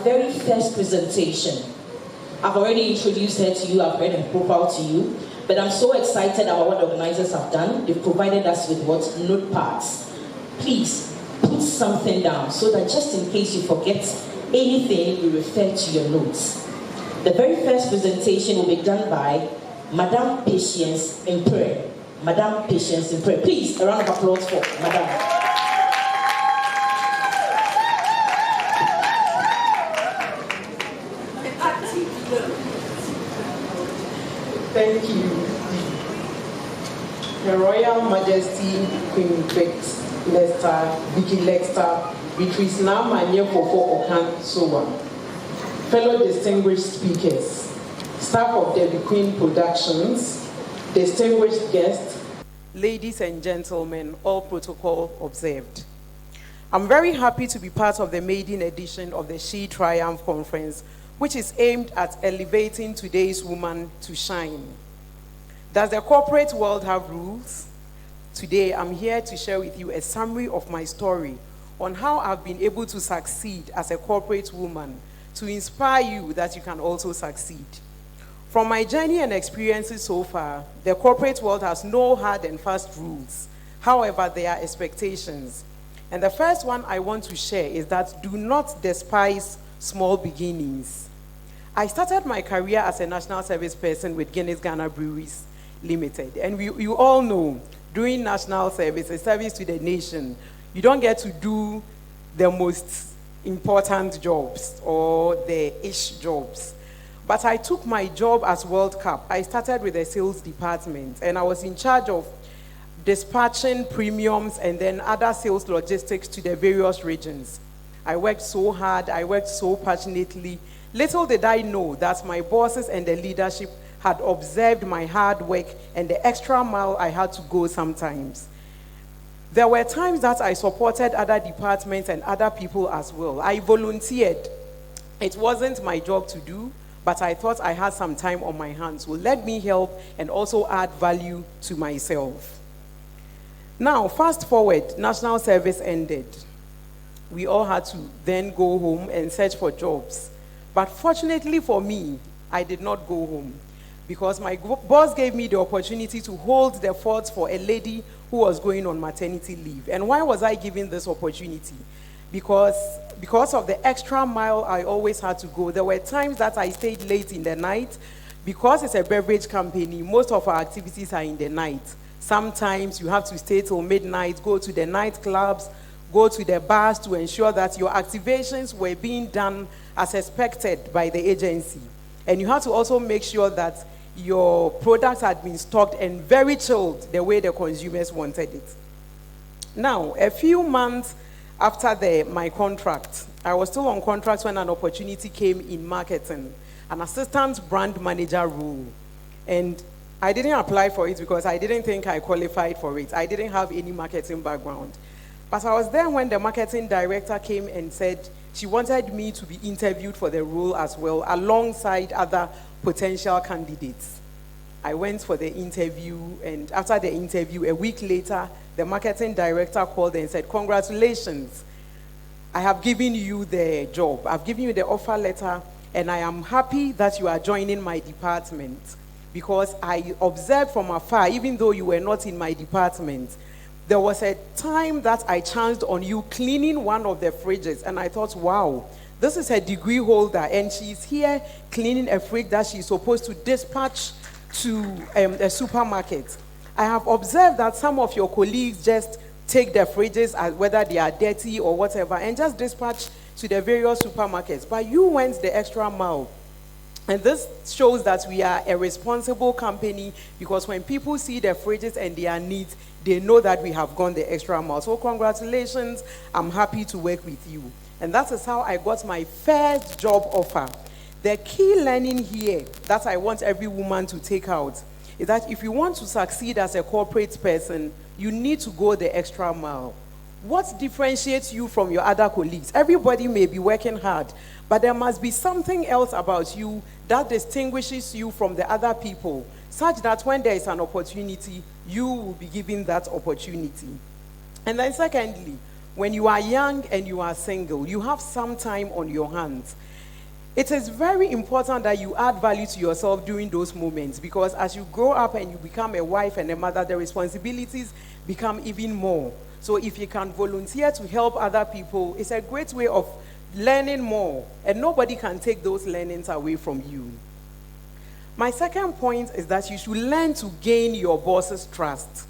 very first presentation. I've already introduced her to you, I've read her profile to you, but I'm so excited about what the organizers have done. They've provided us with what? Notepads. Please, put something down so that just in case you forget anything, you refer to your notes. The very first presentation will be done by Madame Patience Mpereh. Madame Patience Mpereh. Please, a round of applause for Madame. Thank you. Her Royal Majesty Queen Vicky Lexter, Beatrice Namanye Fofo Okan Sowa, fellow distinguished speakers, staff of Debbie Queen Productions, distinguished guests, ladies and gentlemen, all protocol observed. I'm very happy to be part of the maiden edition of the She Triumph Conference, which is aimed at elevating today's woman to shine. Does the corporate world have rules? Today, I'm here to share with you a summary of my story on how I've been able to succeed as a corporate woman to inspire you that you can also succeed. From my journey and experiences so far, the corporate world has no hard and fast rules. However, there are expectations. And the first one I want to share is that do not despise small beginnings. I started my career as a national service person with Guinness Ghana Breweries Limited. And you all know, doing national service, a service to the nation, you don't get to do the most important jobs or the ish jobs. But I took my job as World Cup. I started with the sales department, and I was in charge of dispatching premiums and then other sales logistics to the various regions. I worked so hard, I worked so passionately. Little did I know that my bosses and the leadership had observed my hard work and the extra mile I had to go sometimes. There were times that I supported other departments and other people as well. I volunteered. It wasn't my job to do, but I thought I had some time on my hands. So let me help and also add value to myself. Now, fast forward, national service ended. We all had to then go home and search for jobs. But fortunately for me, I did not go home because my boss gave me the opportunity to hold the fort for a lady who was going on maternity leave. And why was I given this opportunity? Because of the extra mile I always had to go. There were times that I stayed late in the night. Because it's a beverage company, most of our activities are in the night. Sometimes you have to stay till midnight, go to the nightclubs, go to the bars to ensure that your activations were being done as expected by the agency. And you have to also make sure that your products had been stocked and very chilled the way the consumers wanted it. Now, a few months after my contract, I was still on contract when an opportunity came in marketing, an assistant brand manager role. And I didn't apply for it because I didn't think I qualified for it. I didn't have any marketing background. But I was there when the marketing director came and said she wanted me to be interviewed for the role as well, alongside other potential candidates. I went for the interview, and after the interview, a week later, the marketing director called and said, "Congratulations, I have given you the job. I've given you the offer letter, and I am happy that you are joining my department because I observed from afar, even though you were not in my department, there was a time that I chanced on you cleaning one of the fridges, and I thought, wow, this is a degree holder, and she's here cleaning a fridge that she's supposed to dispatch to a supermarket. I have observed that some of your colleagues just take their fridges, whether they are dirty or whatever, and just dispatch to the various supermarkets. But you went the extra mile. And this shows that we are a responsible company because when people see the fridges and their needs, they know that we have gone the extra mile. So congratulations, I'm happy to work with you. And that is how I got my first job offer. The key learning here that I want every woman to take out is that if you want to succeed as a corporate person, you need to go the extra mile. What differentiates you from your other colleagues? Everybody may be working hard, but there must be something else about you that distinguishes you from the other people, such that when there is an opportunity, you will be given that opportunity. And then secondly, when you are young and you are single, you have some time on your hands. It is very important that you add value to yourself during those moments, because as you grow up and you become a wife and a mother, the responsibilities become even more. So if you can volunteer to help other people, it's a great way of learning more, and nobody can take those learnings away from you. My second point is that you should learn to gain your boss's trust.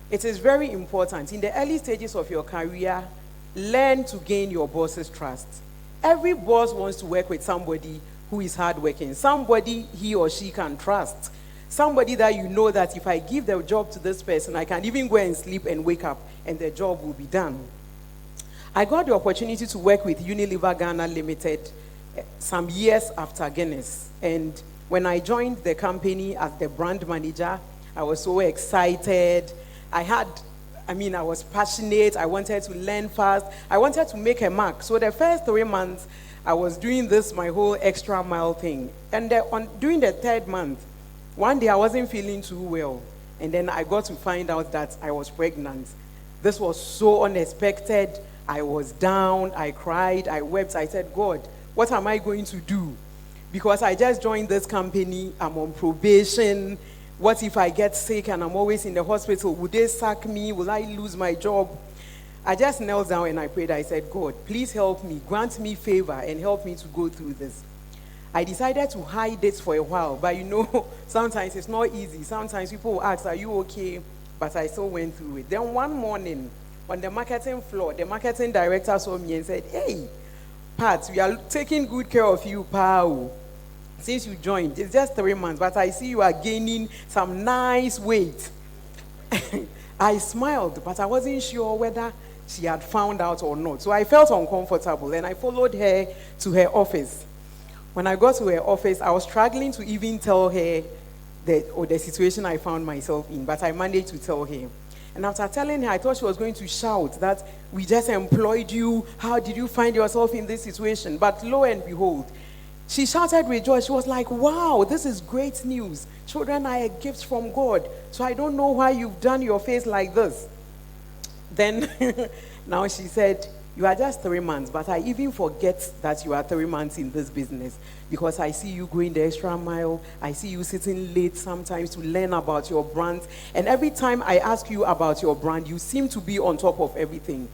It is very important. In the early stages of your career, learn to gain your boss's trust. Every boss wants to work with somebody who is hardworking, somebody he or she can trust, somebody that you know that if I give the job to this person, I can even go and sleep and wake up and the job will be done. I got the opportunity to work with Unilever Ghana Limited some years after Guinness. And when I joined the company as the brand manager, I was so excited. I was passionate. I wanted to learn fast. I wanted to make a mark. So the first 3 months, I was doing this, my whole extra mile thing. And during the third month, one day I wasn't feeling too well. And then I got to find out that I was pregnant. This was so unexpected. I was down. I cried. I wept. I said, God, what am I going to do? Because I just joined this company. I'm on probation. What if I get sick and I'm always in the hospital? Would they sack me? Will I lose my job? I just knelt down and I prayed. I said, God, please help me. Grant me favor and help me to go through this. I decided to hide it for a while. But sometimes it's not easy. Sometimes people will ask, are you okay? But I still went through it. Then one morning on the marketing floor, the marketing director saw me and said, hey, Pat, we are taking good care of you, pal. Since you joined, it's just 3 months, but I see you are gaining some nice weight. I smiled, but I wasn't sure whether she had found out or not. So I felt uncomfortable, and I followed her to her office. When I got to her office, I was struggling to even tell her the situation I found myself in, but I managed to tell her. And after telling her, I thought she was going to shout that we just employed you. How did you find yourself in this situation? But lo and behold, she shouted with joy. She was like, wow, this is great news. Children are a gift from God. So I don't know why you've done your face like this. Then, now she said, you are just 3 months, but I even forget that you are 3 months in this business because I see you going the extra mile. I see you sitting late sometimes to learn about your brand. And every time I ask you about your brand, you seem to be on top of everything.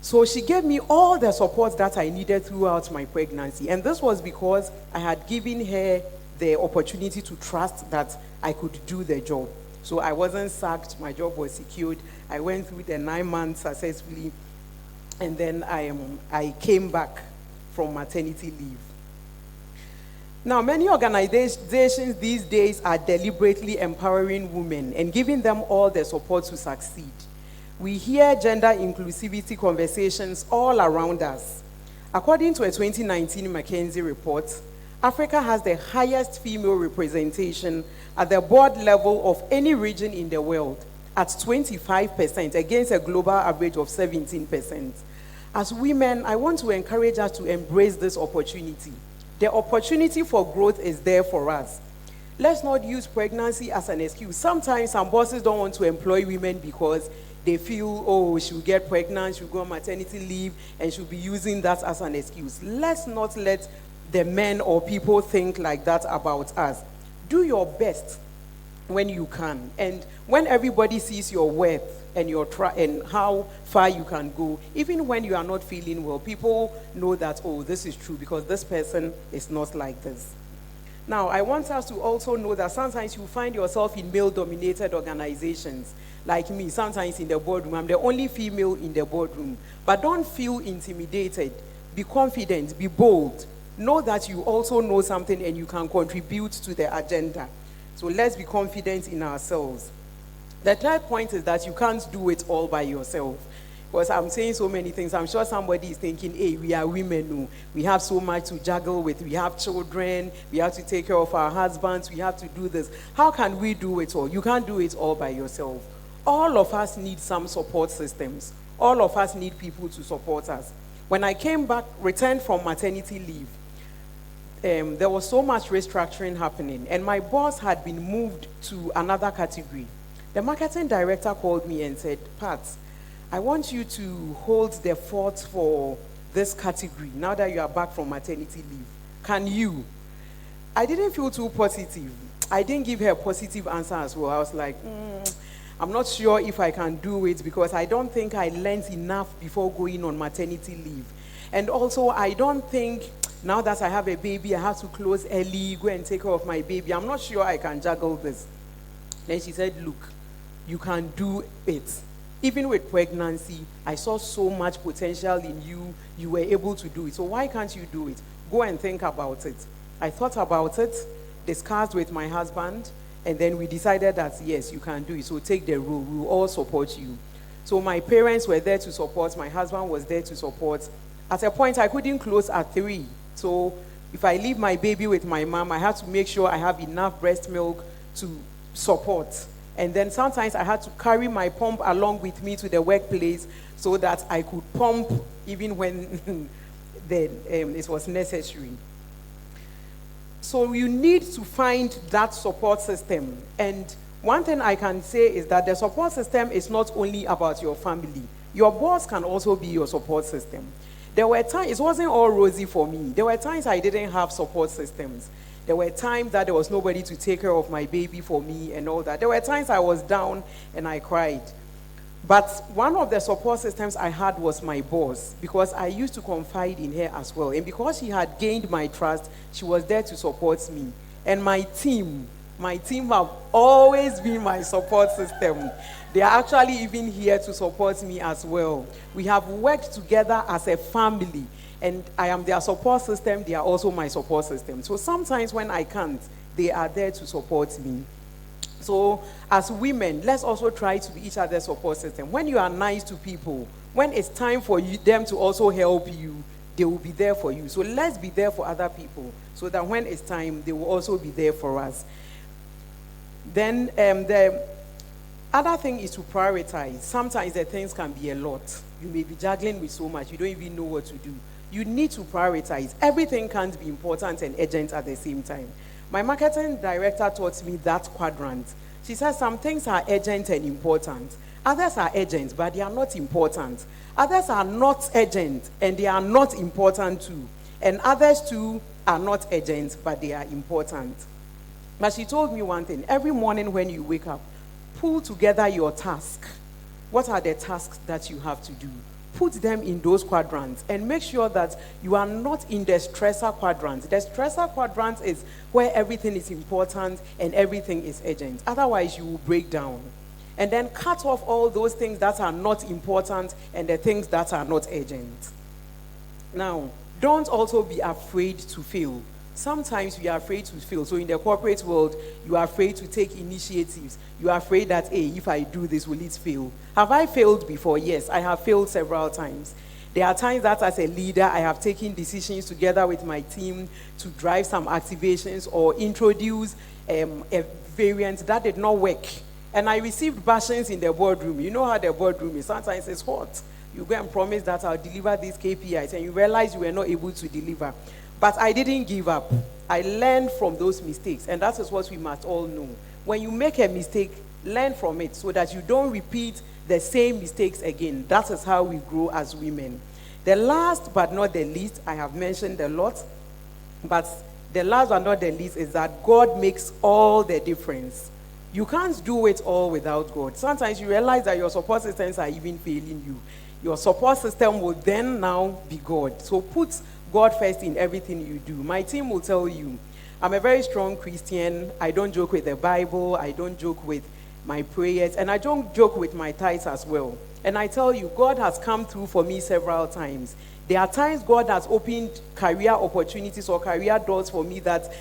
So she gave me all the support that I needed throughout my pregnancy. And this was because I had given her the opportunity to trust that I could do the job. So I wasn't sacked. My job was secured. I went through the 9 months successfully. And then I came back from maternity leave. Now, many organizations these days are deliberately empowering women and giving them all the support to succeed. We hear gender inclusivity conversations all around us. According to a 2019 McKinsey report, Africa has the highest female representation at the board level of any region in the world, at 25% against a global average of 17%. As women, I want to encourage us to embrace this opportunity. The opportunity for growth is there for us. Let's not use pregnancy as an excuse. Sometimes some bosses don't want to employ women because they feel, oh, she'll get pregnant, she'll go on maternity leave, and she'll be using that as an excuse. Let's not let the men or people think like that about us. Do your best when you can. And when everybody sees your worth and and how far you can go, even when you are not feeling well, people know that, oh, this is true because this person is not like this. Now, I want us to also know that sometimes you find yourself in male-dominated organizations. Like me, sometimes in the boardroom, I'm the only female in the boardroom. But don't feel intimidated. Be confident, be bold. Know that you also know something and you can contribute to the agenda. So let's be confident in ourselves. The third point is that you can't do it all by yourself. Because I'm saying so many things. I'm sure somebody is thinking, hey, we are women who we have so much to juggle with. We have children. We have to take care of our husbands. We have to do this. How can we do it all? You can't do it all by yourself. All of us need some support systems. All of us need people to support us. When I returned from maternity leave, there was so much restructuring happening, and my boss had been moved to another category. The marketing director called me and said, Pat, I want you to hold the fort for this category now that you are back from maternity leave. Can you? I didn't feel too positive. I didn't give her a positive answer as well. I was like, I'm not sure if I can do it because I don't think I learned enough before going on maternity leave. And also, I don't think now that I have a baby, I have to close early, go and take care of my baby. I'm not sure I can juggle this. Then she said, look, you can do it. Even with pregnancy, I saw so much potential in you. You were able to do it. So why can't you do it? Go and think about it. I thought about it, discussed with my husband, and then we decided that, yes, you can do it. So take the role. We will all support you. So my parents were there to support. My husband was there to support. At a point, I couldn't close at 3. So if I leave my baby with my mom, I have to make sure I have enough breast milk to support. And then sometimes I had to carry my pump along with me to the workplace so that I could pump even when it was necessary. So you need to find that support system. And one thing I can say is that the support system is not only about your family. Your boss can also be your support system. There were times, it wasn't all rosy for me. There were times I didn't have support systems. There were times that there was nobody to take care of my baby for me and all that. There were times I was down and I cried. But one of the support systems I had was my boss, because I used to confide in her as well. And because she had gained my trust, she was there to support me. And my team have always been my support system. They are actually even here to support me as well. We have worked together as a family. And I am their support system, they are also my support system. So sometimes when I can't, they are there to support me. So as women, let's also try to be each other's support system. When you are nice to people, when it's time for them to also help you, they will be there for you. So let's be there for other people so that when it's time, they will also be there for us. Then the other thing is to prioritize. Sometimes the things can be a lot. You may be juggling with so much, you don't even know what to do. You need to prioritize. Everything can't be important and urgent at the same time. My marketing director taught me that quadrant. She says some things are urgent and important. Others are urgent, but they are not important. Others are not urgent, and they are not important too. And others too are not urgent, but they are important. But she told me one thing. Every morning when you wake up, pull together your task. What are the tasks that you have to do? Put them in those quadrants and make sure that you are not in the stressor quadrant. The stressor quadrant is where everything is important and everything is urgent. Otherwise, you will break down. And then cut off all those things that are not important and the things that are not urgent. Now, don't also be afraid to fail. Sometimes we are afraid to fail. So in the corporate world, you are afraid to take initiatives. You are afraid that, hey, if I do this, will it fail? Have I failed before? Yes, I have failed several times. There are times that as a leader, I have taken decisions together with my team to drive some activations or introduce a variant that did not work. And I received bashings in the boardroom. You know how the boardroom is. Sometimes it's hot. You go and promise that I'll deliver these KPIs, and you realize you were not able to deliver. But I didn't give up. I learned from those mistakes, and that is what we must all know. When you make a mistake, learn from it so that you don't repeat the same mistakes again. That is how we grow as women. The last but not the least, I have mentioned a lot, but the last but not the least is that God makes all the difference. You can't do it all without God. Sometimes you realize that your support systems are even failing you. Your support system will then now be God. So put God first in everything you do. My team will tell you, I'm a very strong Christian. I don't joke with the Bible. I don't joke with my prayers. And I don't joke with my tithes as well. And I tell you, God has come through for me several times. There are times God has opened career opportunities or career doors for me that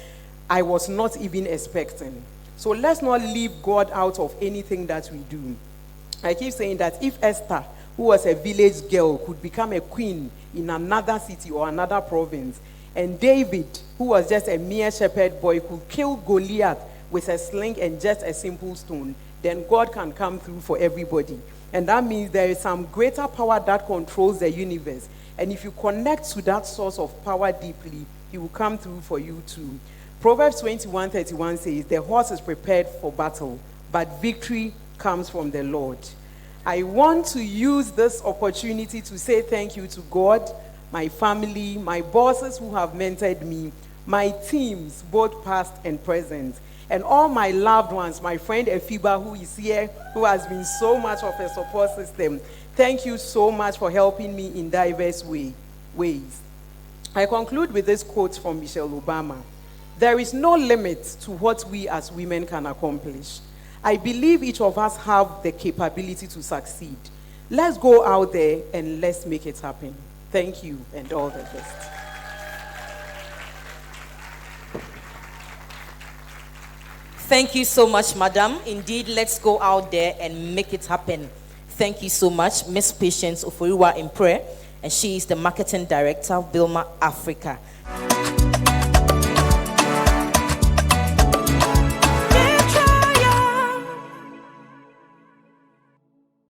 I was not even expecting. So let's not leave God out of anything that we do. I keep saying that if Esther, who was a village girl, could become a queen in another city or another province, and David, who was just a mere shepherd boy, could kill Goliath with a sling and just a simple stone, then God can come through for everybody. And that means there is some greater power that controls the universe. And if you connect to that source of power deeply, he will come through for you too. Proverbs 21:31 says, the horse is prepared for battle, but victory comes from the Lord. I want to use this opportunity to say thank you to God, my family, my bosses who have mentored me, my teams, both past and present, and all my loved ones, my friend Efiba, who is here, who has been so much of a support system. Thank you so much for helping me in diverse ways. I conclude with this quote from Michelle Obama. There is no limit to what we as women can accomplish. I believe each of us have the capability to succeed. Let's go out there and let's make it happen. Thank you and all the best. Thank you so much, madam. Indeed, let's go out there and make it happen. Thank you so much, Miss Patience Mpereh, and she is the marketing director of Wilmar Africa.